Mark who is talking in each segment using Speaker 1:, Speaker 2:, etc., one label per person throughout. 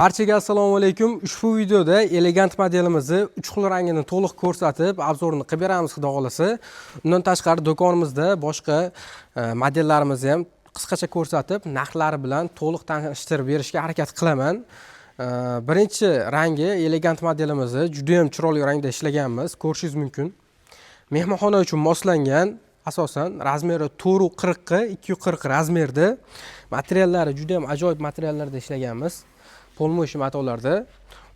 Speaker 1: Barchaga assalomu alaykum. Ushbu videoda elegant modelimizni 3 xil rangini to'liq ko'rsatib, obzorini qilib beramiz xudo xolasa. Undan tashqari do'konimizda boshqa modellarimizni ham qisqacha ko'rsatib, narxlari bilan to'liq tanishtirib berishga harakat qilaman. Birinchi rangi elegant modelimizni juda ham chiroyli rangda ishlaganmiz, ko'rishingiz mumkin. Mehmonxona uchun moslangan, asosan razmeri 440 ga 240 razmerda. Materiallari juda ham ajoyib materiallarda ishlaganmiz. Polmoshi matolarda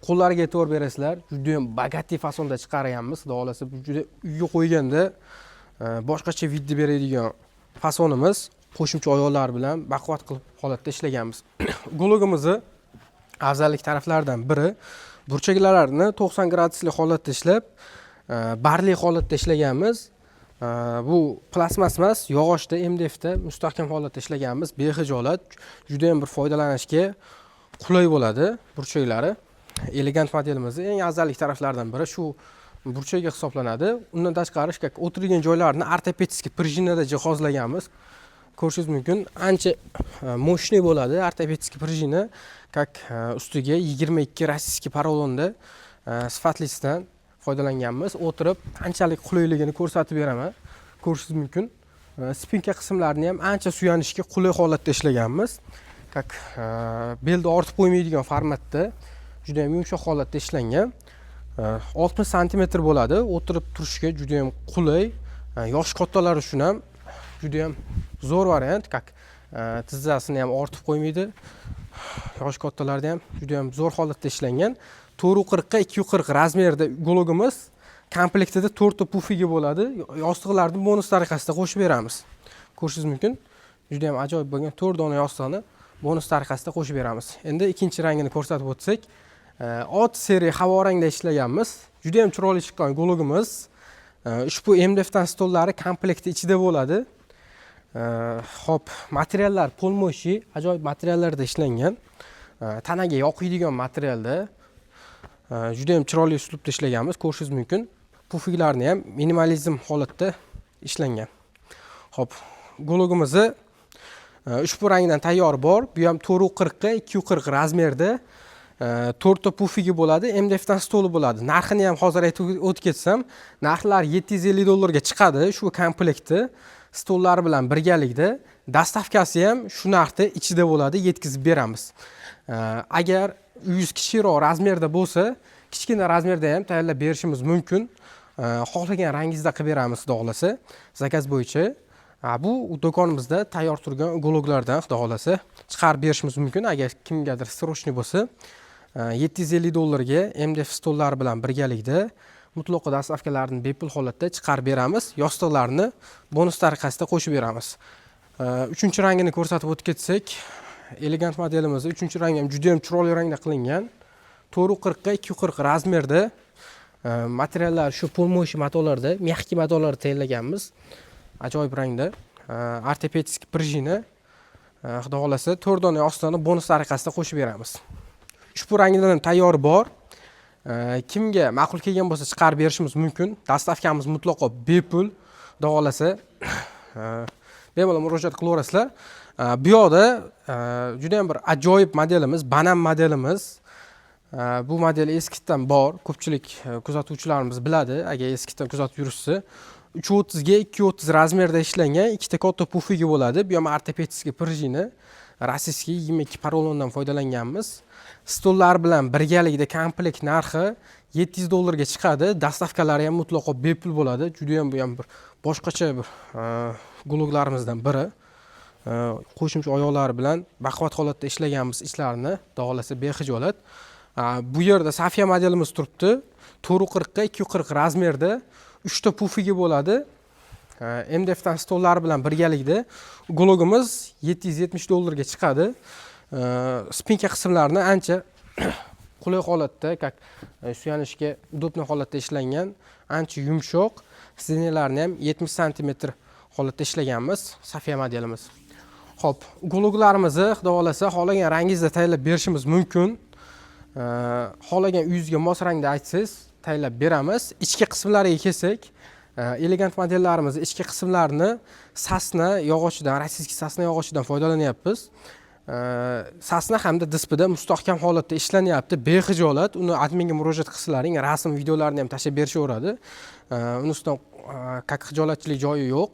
Speaker 1: qo'llariga e'tibor berasizlar, juda ham bagati fasonda chiqarganmiz. Xudo xolasa juda uyga qo'yganda boshqacha vidni beradigan fasonimiz, qo'shimcha oyoqlar bilan baquvvat qilib holatda ishlaganmiz. Gologimizni afzallik taraflaridan biri burchaklarni 90 gradusli holatda ishlab, barli holatda ishlaganmiz. Bu plasmas emas, yog'ochda, MDFda mustahkam holatda ishlaganmiz. Behijolat, juda ham bir foydalanishga qulay bo'ladi burchaklari. Elegant modelimizning eng afzallik taraflaridan biri shu burchak hisoblanadi. Undan tashqari o'tirgan joylarini ortopedический пружинada jihozlaganmiz. Ko'rishingiz mumkin, ancha moshniy bo'ladi. Ortopedический пружина, ustiga 22 rossiyskiy porolonda sifatlisidan foydalanganmiz. O'tirib qanchalik qulayligini ko'rsatib beraman. Ko'rishingiz mumkin. Spinka qismlarini ham ancha suyanishga qulay holatda ishlaganmiz. Belda ortib qo'ymaydigan formatda juda ham yumshoq holatda ishlangan. 60 sm bo'ladi. O'tirib turishga juda ham qulay. Yosh kattalar uchun ham juda ham zo'r variant. Tizzasini ham ortib qo'ymaydi. Yosh kattalarda ham juda ham zo'r holatda ishlangan. 440 ga 240 razmerda gologimiz komplektida 4 ta pufiga bo'ladi. Yostiqlarni bonus tariqasida qo'shib beramiz. Ko'rishingiz mumkin. Juda ham ajoyib bo'lgan 4 dona yostiqni bonus tariqasida qo'shib beramiz. Endi ikkinchi rangini ko'rsatib o'tsak, ot seriya havo rangda ishlaganmiz. Juda ham chiroyli chiqqan gologimiz. Ushbu MDFdan stollari komplektda ichida bo'ladi. Xo'p, materiallar polmoshi, ajoyib materiallarda ishlangan. Tanaga yoqiydigan materialda. Juda ham chiroyli uslubda ishlaganmiz, ko'rishingiz mumkin. Pufiklarni ham minimalizm holatda ishlangan. Xo'p, gologimizni ushbu rangdan tayyor bor. Bu ham 440 ga 240 razmerda 4 ta pufigi bo'ladi. MDFdan stoli bo'ladi. Narxini ham hozir aytib o'tib ketsam, narxlar $750 ga chiqadi shu komplektni stollari bilan birgalikda. Dastavkasi ham shu narxda ichida bo'ladi, yetkazib beramiz. Agar uyingiz kichikroq razmerda bo'lsa, kichkina razmerda ham tayyorlab berishimiz mumkin. Xohlagan rangingizda qilib beramiz, xudo xolasa, zakaz bo'yicha. Bu do'konimizda tayyor turgan gologlardan xudo xolasa chiqarib berishimiz mumkin. Agar kimgadir srochniy bo'lsa, $750 ga MDF stollari bilan birgalikda mutlaqo dastavkalarni bepul holatda chiqarib beramiz. Yostiqlarni bonus tariqasida qo'shib beramiz. Uchinchi rangini ko'rsatib o'tib ketsak, elegant modelimizda uchinchi rang ham juda ham chiroyli rangda qilingan. 440 ga 240 razmerda materiallar shu polmoshi matolarda, mexki matolarda tayyorlaganmiz. Ajoyib rangda. Ortopedический пружина. Xudo xolasa 4 dona yostiqni bonus tariqasida qo'shib beramiz. Ushbu rangdan ham tayyor bor. Kimga ma'qul kelgan bo'lsa chiqarib berishimiz mumkin. Dastavkamiz mutlaqo bepul. Xudo xolasa bemalol murojaat qilaverasizlar. Bu yoqda juda ham bir ajoyib modelimiz, banan modelimiz. Bu model eskidan bor. Ko'pchilik kuzatuvchilarimiz biladi, agar eskidan kuzatib yurishsa. 330 ga 230 razmerda ishlangan ikkita katta pufigi bo'ladi. Bu ham ortopedический пружина, rossiyskiy 22 porolondan foydalanganmiz. Stollar bilan birgalikda komplekt narxi $700 ga chiqadi. Dastavkalari ham mutlaqo bepul bo'ladi. Juda ham bu ham bir boshqacha bir gologlarimizdan biri. Qo'shimcha oyoqlari bilan baquvvat holatda ishlaganmiz ichlarini, xudo xolasa behijolat. Bu yerda Safiya modelimiz turibdi. 440 ga 240 razmerda 3 ta pufigi bo'ladi. MDFdan stollari bilan birgalikda gologimiz $770 ga chiqadi. Spinka qismlarini ancha qulay holatda, suyanishga udobniy holatda ishlangan, ancha yumshoq. Sidenyalarni ham 70 cm holatda ishlaganmiz, Safiya modelimiz. Xo'p, gologlarimizni xudo xolasa xohlagan rangingizda tayyorlab berishimiz mumkin. Xohlagan uyingizga mos rangda aytsangiz, tayyorlab beramiz. Ichki qismlariga kelsak, elegant modellarimiz ichki qismlarini sasna yog'ochidan, rossiyskiy sasna yog'ochidan foydalanyapmiz. sasna hamda dispida mustahkam holatda ishlanyapti, bexijolat. Uni adminga murojaat qilsalaring, rasm videolarini ham tashlab berishaveradi. Uni ustidan qaq xijolatchilik joyi yo'q.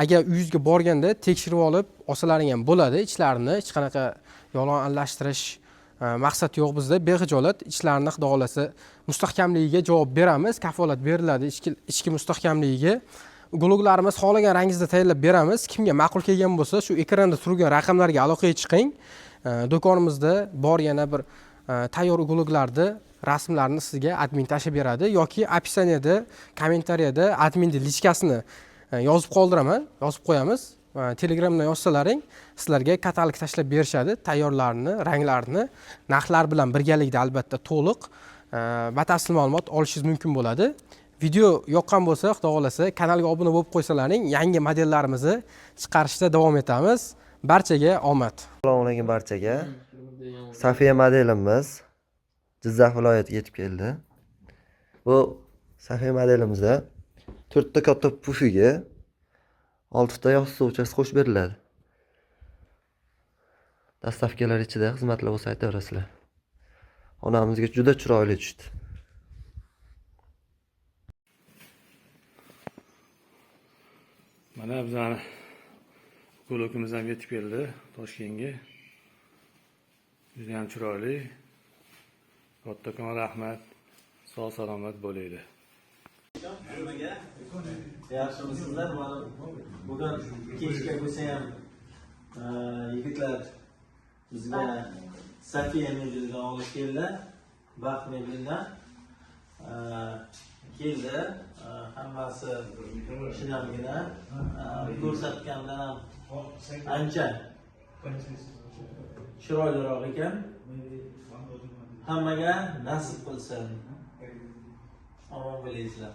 Speaker 1: Agar uyingizga borganda tekshirib olib olsalaring ham bo'ladi. Ichlarini hech qanaqa yolg'on aralashtirish maqsad yo'q bizda. Bexijolat ichlarini xudo xolasa mustahkamligiga javob beramiz, kafolat beriladi ichki mustahkamligiga. Gloglarimiz xohlagan rangingizda tayyorlab beramiz. Kimga ma'qul kelgan bo'lsa, shu ekranda turgan raqamlarga aloqaga chiqing. Do'konimizda bor yana bir tayyor gloglarni rasmlarini sizga admin tashlab beradi yoki opisaniyada, kommentariyada adminning lichkasini yozib qoldiraman, yozib qo'yamiz. Telegramdan yozsalaring, sizlarga katalog tashlab berishadi. Tayyorlarini, ranglarini, narxlar bilan birgalikda albatta to'liq batafsil ma'lumot olishingiz mumkin bo'ladi. Video yoqqan bo'lsa, xudo xolasa kanalga obuna bo'lib qo'ysalaring, yangi modellarimizni chiqarishda davom etamiz. Barchaga omad.
Speaker 2: Assalomu alaykum barchaga. Safiya modelimiz Jizzax viloyatiga yetib keldi. Bu Safiya modelimizda 4 ta katta pufiga 6 ta yostiq uchasi qo'shib beriladi. Dastavkalar ichida xizmatlar bo'lsa aytaverasizlar. Onamizga juda chiroyli tushdi.
Speaker 3: Mana bizani glogimiz ham yetib keldi Toshkentga. Juda ham chiroyli. Kattakon rahmat. Sog' salomat bo'linglar.
Speaker 4: Hammaga yaxshimisizlar? Mana bugun kechga bo'lsa ham yigitlar bizga Safiya mebelidan olib keldi. Baxt mebelidan keldi. Hammasi shinamgina ko'rsatgandan ham ancha chiroyliroq ekan. Hammaga nasib qilsin. Omon bo'linglar.